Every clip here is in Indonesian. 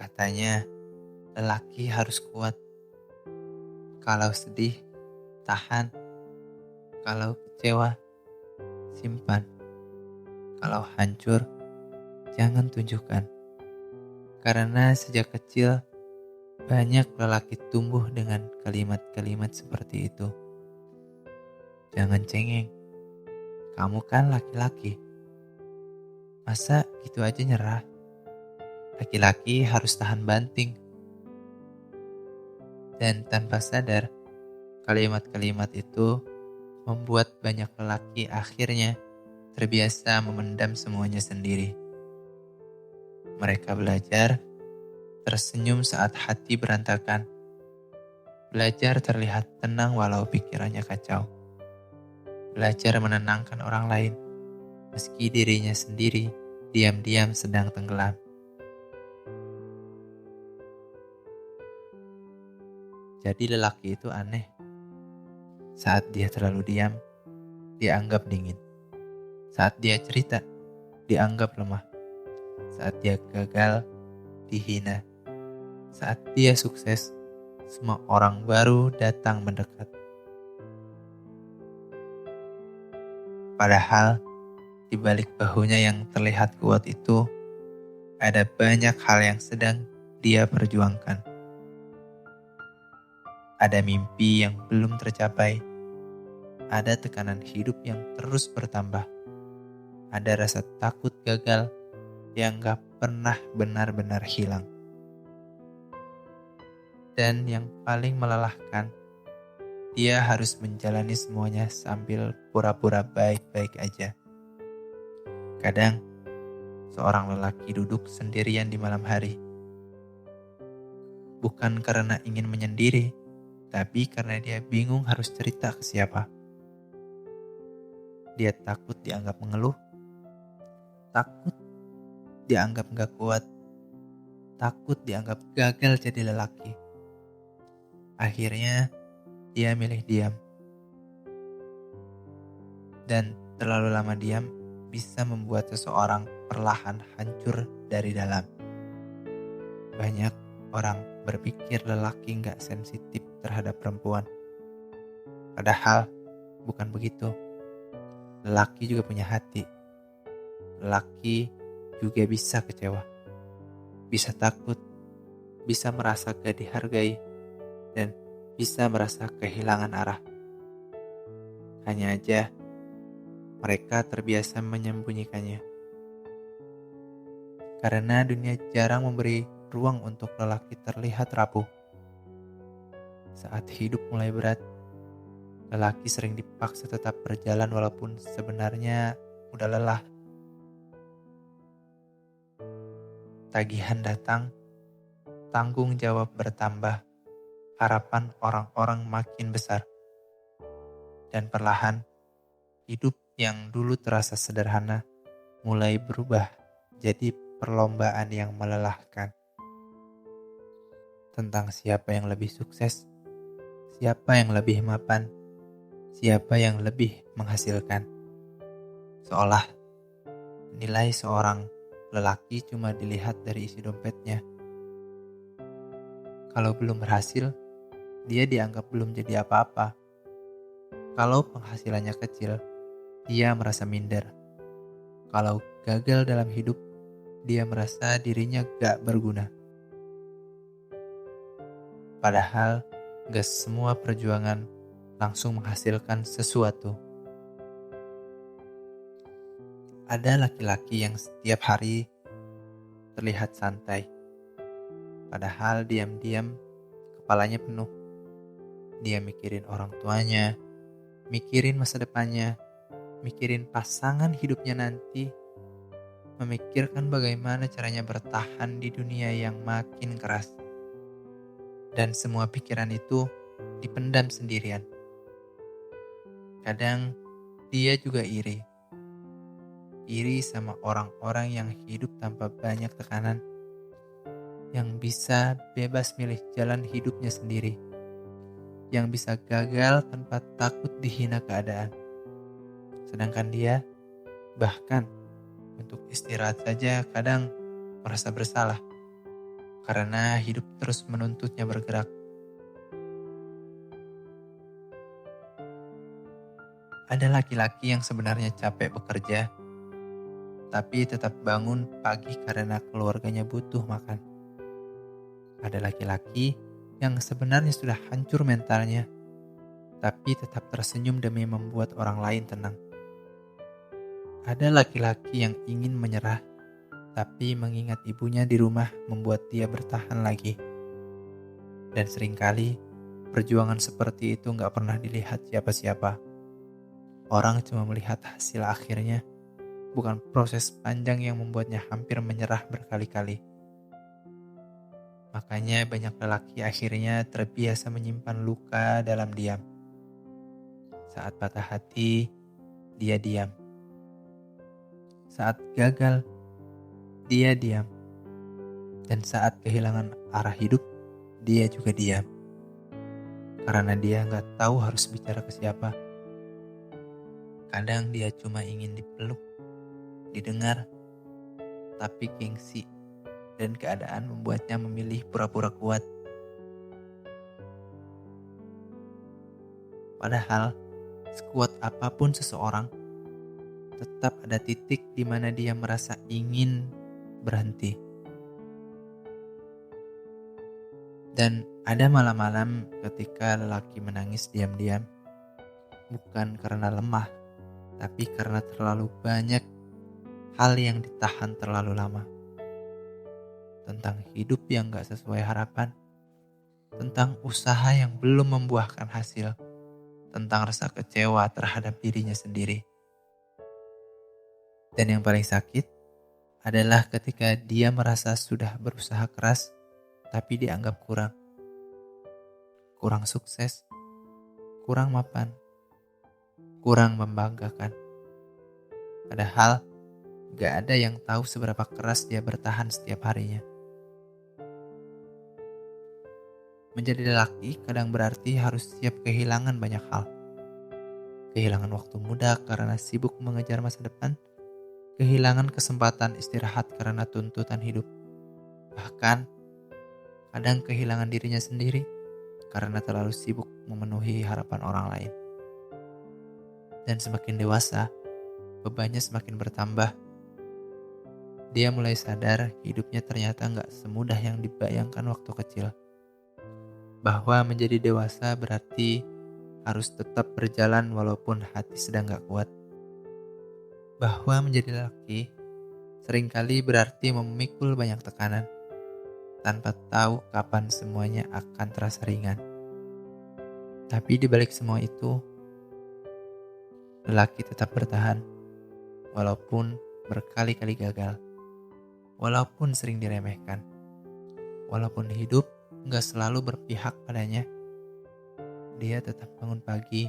Katanya, lelaki harus kuat. Kalau sedih, tahan. Kalau kecewa, simpan. Kalau hancur, jangan tunjukkan. Karena sejak kecil, banyak lelaki tumbuh dengan kalimat-kalimat seperti itu. Jangan cengeng, kamu kan laki-laki. Masa gitu aja nyerah? Laki-laki harus tahan banting. Dan tanpa sadar, kalimat-kalimat itu membuat banyak lelaki akhirnya terbiasa memendam semuanya sendiri. Mereka belajar tersenyum saat hati berantakan. Belajar terlihat tenang walau pikirannya kacau. Belajar menenangkan orang lain, meski dirinya sendiri diam-diam sedang tenggelam. Jadi lelaki itu aneh. Saat dia terlalu diam, dianggap dingin. Saat dia cerita, dianggap lemah. Saat dia gagal, dihina. Saat dia sukses, semua orang baru datang mendekat. Padahal, di balik bahunya yang terlihat kuat itu, ada banyak hal yang sedang dia perjuangkan. Ada mimpi yang belum tercapai. Ada tekanan hidup yang terus bertambah. Ada rasa takut gagal yang gak pernah benar-benar hilang. Dan yang paling melelahkan, dia harus menjalani semuanya sambil pura-pura baik-baik aja. Kadang, seorang lelaki duduk sendirian di malam hari. Bukan karena ingin menyendiri, tapi karena dia bingung harus cerita ke siapa. Dia takut dianggap mengeluh, takut dianggap gak kuat, takut dianggap gagal jadi lelaki. Akhirnya, dia milih diam. Dan terlalu lama diam bisa membuat seseorang perlahan hancur dari dalam. Banyak orang berpikir lelaki gak sensitif terhadap perempuan. Padahal bukan begitu. Lelaki juga punya hati. Lelaki juga bisa kecewa. Bisa takut. Bisa merasa gak dihargai. Dan bisa merasa kehilangan arah. Hanya aja mereka terbiasa menyembunyikannya. Karena dunia jarang memberi ruang untuk lelaki terlihat rapuh. Saat hidup mulai berat, lelaki sering dipaksa tetap berjalan walaupun sebenarnya udah lelah. Tagihan datang, tanggung jawab bertambah, harapan orang-orang makin besar. Dan perlahan, hidup yang dulu terasa sederhana mulai berubah jadi perlombaan yang melelahkan. Tentang siapa yang lebih sukses, siapa yang lebih mapan, siapa yang lebih menghasilkan. Seolah nilai seorang lelaki cuma dilihat dari isi dompetnya. Kalau belum berhasil, dia dianggap belum jadi apa-apa. Kalau penghasilannya kecil, dia merasa minder. Kalau gagal dalam hidup, dia merasa dirinya gak berguna. Padahal, gak semua perjuangan langsung menghasilkan sesuatu. Ada laki-laki yang setiap hari terlihat santai. Padahal diam-diam kepalanya penuh. Dia mikirin orang tuanya, mikirin masa depannya, mikirin pasangan hidupnya nanti, memikirkan bagaimana caranya bertahan di dunia yang makin keras. Dan semua pikiran itu dipendam sendirian. Kadang dia juga iri. Iri sama orang-orang yang hidup tanpa banyak tekanan, yang bisa bebas milih jalan hidupnya sendiri, yang bisa gagal tanpa takut dihina keadaan. Sedangkan dia, bahkan untuk istirahat saja kadang merasa bersalah. karena hidup terus menuntutnya bergerak. Ada laki-laki yang sebenarnya capek bekerja, tapi tetap bangun pagi karena keluarganya butuh makan. Ada laki-laki yang sebenarnya sudah hancur mentalnya, tapi tetap tersenyum demi membuat orang lain tenang. Ada laki-laki yang ingin menyerah, tapi mengingat ibunya di rumah membuat dia bertahan lagi. Dan seringkali, perjuangan seperti itu nggak pernah dilihat siapa-siapa. Orang cuma melihat hasil akhirnya, bukan proses panjang yang membuatnya hampir menyerah berkali-kali. Makanya banyak lelaki akhirnya terbiasa menyimpan luka dalam diam. Saat patah hati, dia diam. Saat gagal, dia diam. Dan saat kehilangan arah hidup, dia juga diam. Karena dia nggak tahu harus bicara ke siapa. Kadang dia cuma ingin dipeluk, didengar, tapi gengsi dan keadaan membuatnya memilih pura-pura kuat. Padahal, sekuat apapun seseorang, tetap ada titik di mana dia merasa ingin berhenti. Dan ada malam-malam ketika lelaki menangis diam-diam, bukan karena lemah, tapi karena terlalu banyak hal yang ditahan terlalu lama. Tentang hidup yang gak sesuai harapan, tentang usaha yang belum membuahkan hasil, tentang rasa kecewa terhadap dirinya sendiri. Dan yang paling sakit adalah ketika dia merasa sudah berusaha keras, tapi dianggap kurang. Kurang sukses, kurang mapan, kurang membanggakan. Padahal gak ada yang tahu seberapa keras dia bertahan setiap harinya. Menjadi lelaki kadang berarti harus siap kehilangan banyak hal. Kehilangan waktu muda karena sibuk mengejar masa depan, kehilangan kesempatan istirahat karena tuntutan hidup. Bahkan kadang kehilangan dirinya sendiri karena terlalu sibuk memenuhi harapan orang lain. Dan semakin dewasa, bebannya semakin bertambah. Dia mulai sadar hidupnya ternyata gak semudah yang dibayangkan waktu kecil. Bahwa menjadi dewasa berarti harus tetap berjalan walaupun hati sedang gak kuat. Bahwa menjadi lelaki seringkali berarti memikul banyak tekanan, tanpa tahu kapan semuanya akan terasa ringan. Tapi di balik semua itu, lelaki tetap bertahan, walaupun berkali-kali gagal, walaupun sering diremehkan, walaupun hidup gak selalu berpihak padanya. Dia tetap bangun pagi,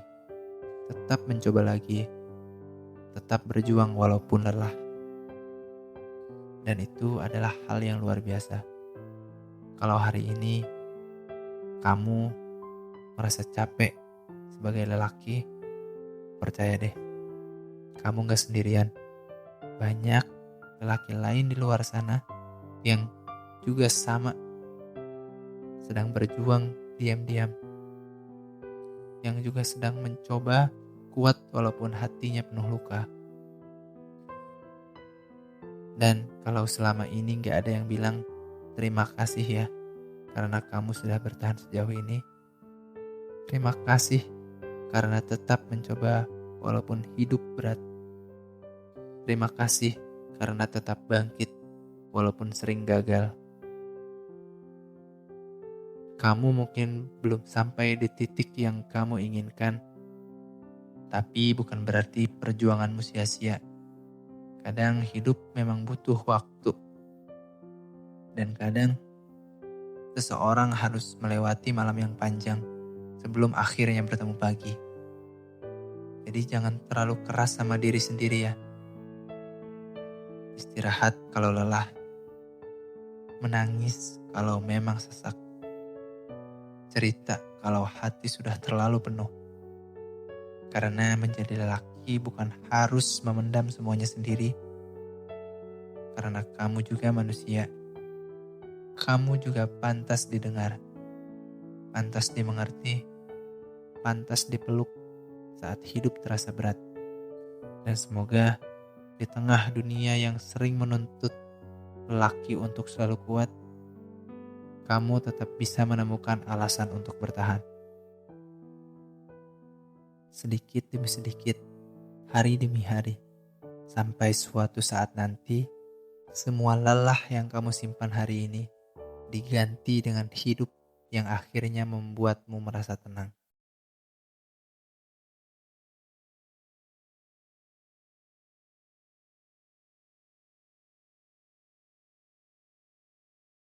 tetap mencoba lagi, tetap berjuang walaupun lelah. Dan itu adalah hal yang luar biasa. Kalau hari ini kamu merasa capek sebagai lelaki, percaya deh, kamu gak sendirian. Banyak lelaki lain di luar sana yang juga sama, sedang berjuang diam-diam, yang juga sedang mencoba kuat walaupun hatinya penuh luka. Dan kalau selama ini gak ada yang bilang terima kasih ya karena kamu sudah bertahan sejauh ini, terima kasih karena tetap mencoba walaupun hidup berat. Terima kasih karena tetap bangkit walaupun sering gagal. Kamu mungkin belum sampai di titik yang kamu inginkan, tapi bukan berarti perjuanganmu sia-sia. Kadang hidup memang butuh waktu. Dan kadang seseorang harus melewati malam yang panjang sebelum akhirnya bertemu pagi. Jadi jangan terlalu keras sama diri sendiri ya. Istirahat kalau lelah. Menangis kalau memang sesak. Cerita kalau hati sudah terlalu penuh. Karena menjadi lelaki bukan harus memendam semuanya sendiri. Karena kamu juga manusia. kamu juga pantas didengar, pantas dimengerti, pantas dipeluk saat hidup terasa berat. Dan semoga di tengah dunia yang sering menuntut lelaki untuk selalu kuat, kamu tetap bisa menemukan alasan untuk bertahan. Sedikit demi sedikit, hari demi hari, sampai suatu saat nanti, semua lelah yang kamu simpan hari ini diganti dengan hidup yang akhirnya membuatmu merasa tenang.